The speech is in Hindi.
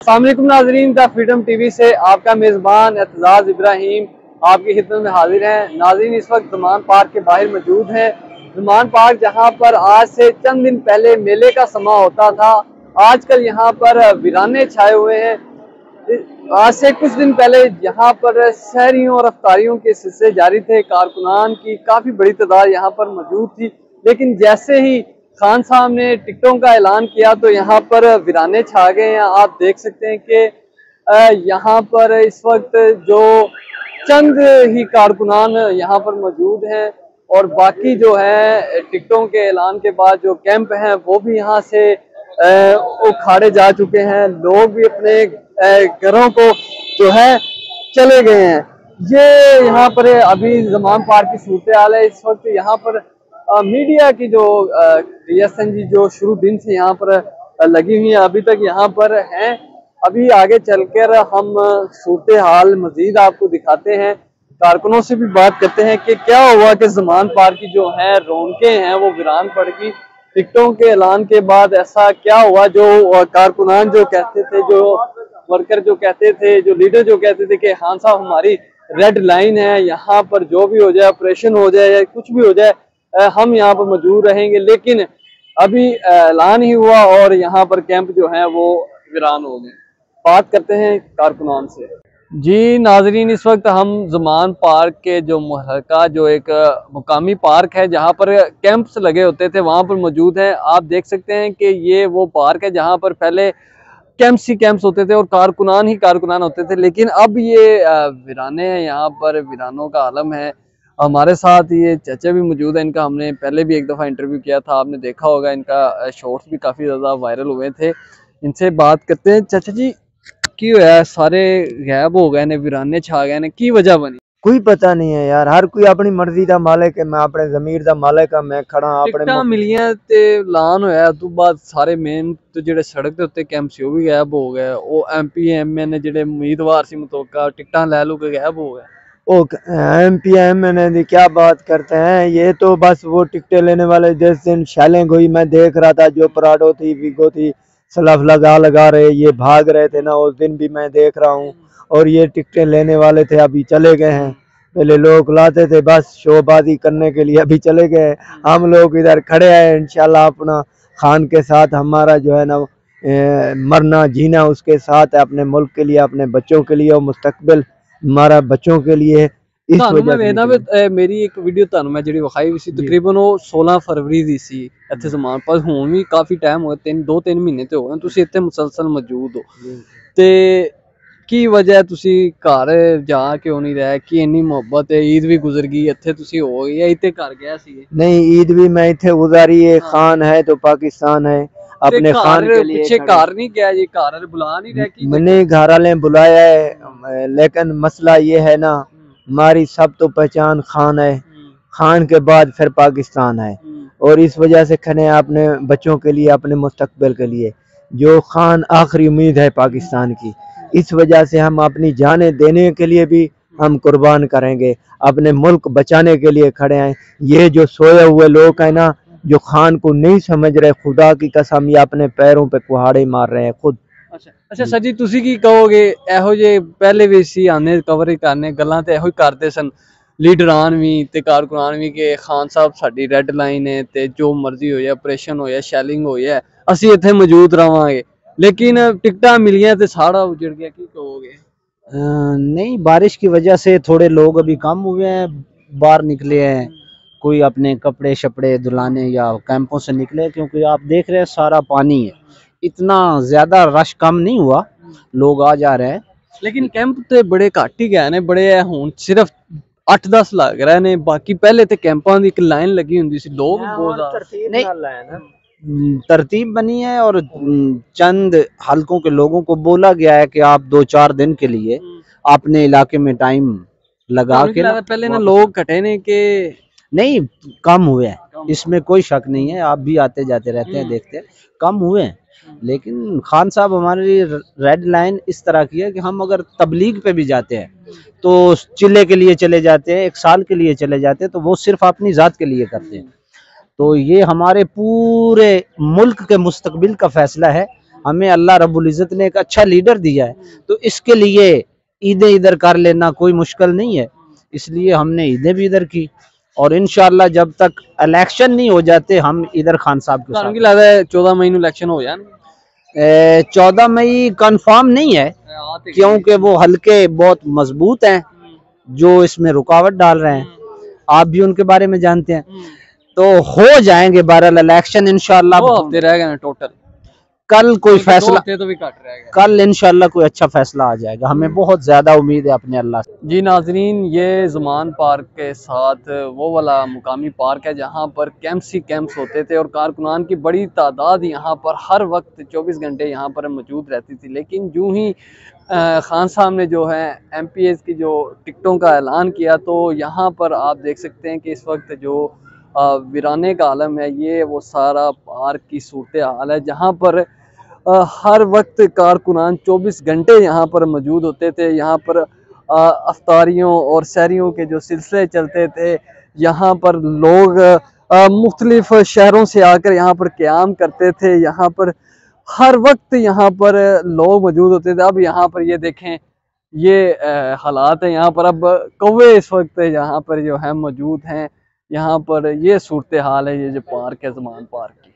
अस्सलाम वालेकुम नाजरीन, द फ्रीडम टीवी से आपका मेज़बान एतजाज़ इब्राहिम आपकी खिदमत में हाजिर है। नाजरीन, इस वक्त ज़मान पार्क के बाहर मौजूद हैं। ज़मान पार्क जहां पर आज से चंद दिन पहले मेले का समा होता था, आजकल यहां पर वीराने छाए हुए हैं। आज से कुछ दिन पहले यहाँ पर शहरियों और अफ्तारियों के सिलसिले जारी थे। कारकुनान की काफ़ी बड़ी तादाद यहाँ पर मौजूद थी, लेकिन जैसे ही खान साहब ने टिकटों का ऐलान किया तो यहाँ पर वीराने छा गए हैं। आप देख सकते हैं कि यहाँ पर इस वक्त जो चंद ही कारकुनान यहाँ पर मौजूद हैं और बाकी जो है टिकटों के ऐलान के बाद जो कैंप हैं वो भी यहाँ से उखाड़े जा चुके हैं। लोग भी अपने घरों को जो है चले गए हैं। ये यहाँ पर अभी ज़मान पार्क की सूरत हाल है। इस वक्त यहाँ पर मीडिया की जो रिएक्शन जी जो शुरू दिन से यहाँ पर लगी हुई है, अभी तक यहाँ पर हैं। अभी आगे चलकर हम सूरत हाल मजीद आपको दिखाते हैं, कारकुनों से भी बात करते हैं कि क्या हुआ कि ज़मान पार्क की जो है रौनकें हैं वो वीरान पड़ गई। टिकटों के ऐलान के बाद ऐसा क्या हुआ जो कारकुनान जो कहते थे, जो वर्कर जो कहते थे, जो लीडर जो कहते थे कि खान साहब हमारी रेड लाइन है, यहाँ पर जो भी हो जाए, ऑपरेशन हो जाए या कुछ भी हो जाए, हम यहाँ पर मौजूद रहेंगे, लेकिन अभी ऐलान ही हुआ और यहाँ पर कैंप जो है वो वीरान हो गए। बात करते हैं कारकुनान से। जी नाजरीन, इस वक्त हम ज़मान पार्क के जो मुहल्का जो एक मुकामी पार्क है जहाँ पर कैंप्स लगे होते थे वहाँ पर मौजूद हैं। आप देख सकते हैं कि ये वो पार्क है जहाँ पर पहले कैंप्स ही कैंप्स होते थे और कारकुनान ही कारकुनान होते थे, लेकिन अब ये वीराने हैं, यहाँ पर वीरानों का आलम है। हमारे साथ ये चाचा भी मौजूद है, इनका हमने पहले भी एक दफ़ा इंटरव्यू किया था, आपने देखा होगा, इनका शॉर्ट्स भी काफ़ी ज़्यादा वायरल हुए थे। इनसे बात करते हैं। चाचा जी, की होया सारे गायब हो गए ने, वीराने छा गए ने, की वजह बनी? कोई पता नहीं है यार, हर कोई अपनी मर्जी का मालिक है। मैं अपने जमीर का मालिक है, मैं खड़ा अपने मिलियां ते ऐलान होया तो बाद सारे मेन तो जेडे सड़क दे उत्ते कैंप सी भी गायब हो गए। वो MP MN जेडे उम्मीदवार सी मुतोका टिकटां ले लो के गायब हो गए। ओ MP MN क्या बात करते हैं, ये तो बस वो टिकटें लेने वाले। जिस दिन शैलिंग हुई मैं देख रहा था, जो पराडो थी, वीगो थी, सलफ लगा रहे, ये भाग रहे थे ना, उस दिन भी मैं देख रहा हूँ। और ये टिकटें लेने वाले थे, अभी चले गए हैं। पहले लोग लाते थे बस शोबाजी करने के लिए, अभी चले गए। हम लोग इधर खड़े हैं, इंशाल्लाह अपना खान के साथ हमारा जो है ना मरना जीना उसके साथ है, अपने मुल्क के लिए, अपने बच्चों के लिए और मुस्तकबिल हमारा बच्चों के लिए। इस वजह से मेरी एक वीडियो ਤੁਹਾਨੂੰ ਮੈਂ ਜਿਹੜੀ ਵਿਖਾਈ ਵੀ ਸੀ ਤਕਰੀਬਨ ਉਹ 16 ਫਰਵਰੀ ਦੀ ਸੀ। ਇੱਥੇ ਜ਼ਮਾਨ ਪਾਸ ਹੁਣ ਵੀ ਕਾਫੀ ਟਾਈਮ ਹੋਇਆ, 2-3 ਮਹੀਨੇ ਤੇ ਹੋ ਗਏ ਤੁਸੀਂ ਇੱਥੇ ਮੁਸਲਸਲ ਮੌਜੂਦ ਹੋ, ਤੇ की वजह तुसी घर जा क्यों नहीं रहे? कि इन्नी मोहब्बत है, ईद भी गुजर गई, इत्थे तुसी हो गई या इत्थे घर गया सी? नहीं, ईद भी मैं इत्थे गुजारी है। खान है तो पाकिस्तान है, अपने खान के लिए पीछे घर नहीं गया जी, घर वाले बुला नहीं रहे? कि मैंने घर वाले बुलाया है, लेकिन मसला ये है ना, हमारी सब तो पहचान खान है, खान के बाद फिर पाकिस्तान है। और इस वजह से खने अपने बच्चों के लिए, अपने मुस्तकबिल के लिए, जो खान आखिरी उम्मीद है पाकिस्तान की, इस वजह से हम अपनी जाने देने के लिए भी हम कुर्बान करेंगे, अपने मुल्क बचाने के लिए खड़े हैं। ये जो सोए हुए लोग हैं ना, जो खान को नहीं समझ रहे, खुदा की कसम ये अपने पैरों पे कुहाड़े मार रहे हैं खुद। अच्छा सर जी, तुसी की कहोगे? ਇਹੋ ਜਿਹੇ ਪਹਿਲੇ ਵੀ ਸੀ ਆਨੇ ਕਵਰ ਕਰਨੇ ਗੱਲਾਂ ਤੇ ਇਹੋ ਹੀ ਕਰਦੇ ਸਨ ਲੀਡਰਾਂ ਵੀ ਤੇ ਕਾਰਕੁਨਾਨ ਵੀ ਕਿ ਖਾਨ ਸਾਹਿਬ ਸਾਡੀ ਰੈੱਡ ਲਾਈਨ ਹੈ ਤੇ ਜੋ ਮਰਜ਼ੀ ਹੋ ਜਾਏ, ਆਪਰੇਸ਼ਨ ਹੋ ਜਾਏ, ਸ਼ੈਲਿੰਗ ਹੋ ਜਾਏ, ਅਸੀਂ ਇੱਥੇ ਮੌਜੂਦ ਰਵਾਂਗੇ, लेकिन टिकटा मिलियां तो सारा उजड़ गया, की कहोगे? नहीं, बारिश की वजह से थोड़े लोग अभी कम हुए हैं, बाहर निकले हैं, कोई अपने कपड़े शपड़े धुलाने या कैंपों से निकले, क्योंकि आप देख रहे हैं सारा पानी है, इतना ज्यादा रश कम नहीं हुआ, लोग आ जा रहे हैं। लेकिन कैंप तो बड़े घट ही गए ने, बड़े हुण सिर्फ 8-10 लग रहे ने, बाकी पहले तो कैंपों की एक लाइन लगी हुंदी सी, लोग बहुत नहीं तरतीब बनी है और चंद हलकों के लोगों को बोला गया है कि आप 2-4 दिन के लिए अपने इलाके में टाइम लगा के पहले ना लोग घटे ने के नहीं, कम हुए हैं, इसमें कोई शक नहीं है। आप भी आते जाते रहते हैं, देखते हैं, कम हुए हैं। लेकिन खान साहब हमारी रेड लाइन इस तरह की है कि हम अगर तबलीग पे भी जाते हैं तो चिल्ले के लिए चले जाते हैं, 1 साल के लिए चले जाते हैं, तो वो सिर्फ अपनी जात के लिए करते हैं। तो ये हमारे पूरे मुल्क के मुस्तकबिल का फैसला है, हमें अल्लाह रब्बुल इज़्ज़त ने एक अच्छा लीडर दिया है, तो इसके लिए ईदें इधर कर लेना कोई मुश्किल नहीं है, इसलिए हमने ईदें भी इधर की। और इंशाल्लाह जब तक इलेक्शन नहीं हो जाते हम इधर खान साहब के ਤੁਹਾਨੂੰ साथ। ਕੀ ਲੱਗਦਾ ਹੈ 14 मई ਨੂੰ इलेक्शन हो जाए? 14 मई कंफर्म नहीं है, क्योंकि वो हल्के बहुत मजबूत हैं जो इसमें रुकावट डाल रहे हैं, आप भी उनके बारे में जानते हैं। तो हो जाएंगे बहरहाल इलेक्शन इंशाल्लाह। 2 हफ्ते रह गए टोटल, कल कोई फैसला, तो भी कट रह गए। कल इंशाल्लाह कोई अच्छा फैसला आ जाएगा, हमें बहुत ज्यादा उम्मीद है अपने अल्लाह से। जी नाजरीन, ये ज़मान पार्क के साथ वो वाला मुकामी पार्क है जहाँ पर कैंप्स ही कैंप्स होते थे और कारकुनान की बड़ी तादाद यहाँ पर हर वक्त 24 घंटे यहाँ पर मौजूद रहती थी। लेकिन यूँ ही खान साहब ने जो है MPs की जो टिकटों का ऐलान किया, तो यहाँ पर आप देख सकते हैं कि इस वक्त जो वीराने का आलम है, ये वो सारा पार्क की सूरत हाल है जहाँ पर हर वक्त कारकुनान 24 घंटे यहाँ पर मौजूद होते थे। यहाँ पर अफ्तारियों और सहरियों के जो सिलसिले चलते थे, यहाँ पर लोग मुख्तलिफ शहरों से आकर यहाँ पर क़याम करते थे। यहाँ पर हर वक्त यहाँ पर लोग मौजूद होते थे। अब यहाँ पर ये देखें, ये हालात है यहाँ पर। अब कौवे इस वक्त यहाँ पर जो है मौजूद हैं। यहाँ पर ये सूरत हाल है, ये जो पार्क है ज़मान पार्क की।